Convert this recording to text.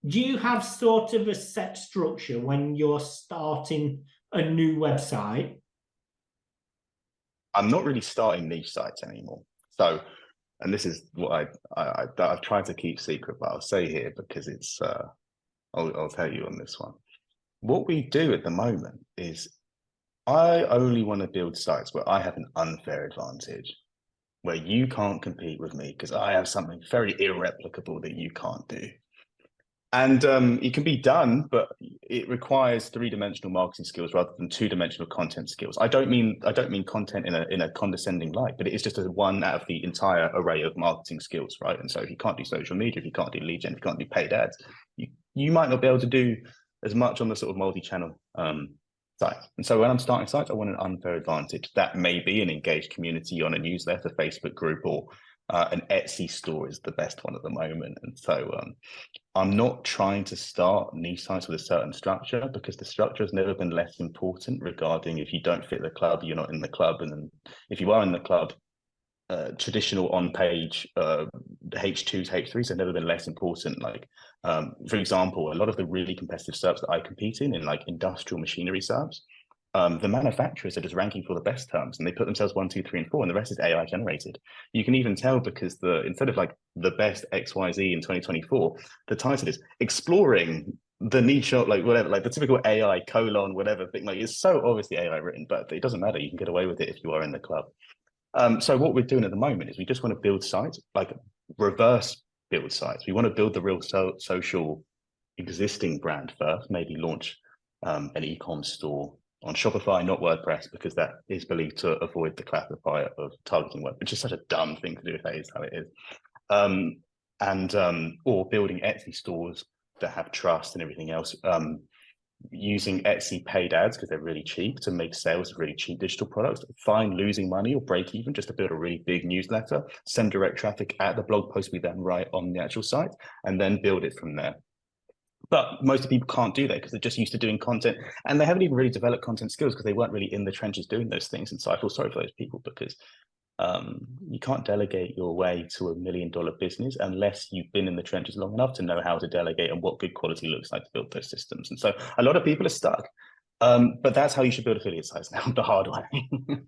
Do you have sort of a set structure when you're starting a new website? I'm not really starting niche sites anymore. So, and this is what I've tried to keep secret, but I'll say here because it's I'll tell you on this one. What we do at the moment is I only want to build sites where I have an unfair advantage, where you can't compete with me because I have something very irreplicable that you can't do. And it can be done, but it requires three-dimensional marketing skills rather than two-dimensional content skills. I don't mean content in a condescending light, but it is just one out of the entire array of marketing skills, right? And so if you can't do social media, if you can't do lead gen, if you can't do paid ads, you might not be able to do as much on the sort of multi-channel site. And so when I'm starting sites, I want an unfair advantage. That may be an engaged community on a newsletter, Facebook group, or an Etsy store is the best one at the moment. And so I'm not trying to start niche sites with a certain structure because the structure has never been less important regarding if you don't fit the club, you're not in the club. And then if you are in the club, traditional on-page H2s, H3s have never been less important. Like, for example, a lot of the really competitive SERPs that I compete in like industrial machinery SERPs, the manufacturers are just ranking for the best terms and they put themselves 1, 2, 3, and 4, and the rest is AI generated. You can even tell because instead of like the best XYZ in 2024, the title is exploring the niche of like whatever, like the typical AI whatever thing. Like it's so obviously AI written, but it doesn't matter. You can get away with it if you are in the club. So what we're doing at the moment is we just want to build sites, like reverse build sites. We want to build the real social existing brand first, maybe launch an e-com store on Shopify, not WordPress, because that is believed to avoid the classifier of targeting web, which is such a dumb thing to do if that is how it is. Or building Etsy stores that have trust and everything else. Using Etsy paid ads because they're really cheap to make sales of really cheap digital products, fine losing money or break even just to build a really big newsletter, send direct traffic at the blog post we then write on the actual site, and then build it from there. But most people can't do that because they're just used to doing content and they haven't even really developed content skills because they weren't really in the trenches doing those things. And so I feel sorry for those people because you can't delegate your way to $1 million business unless you've been in the trenches long enough to know how to delegate and what good quality looks like to build those systems. And so a lot of people are stuck. But that's how you should build affiliate sites now, the hard way.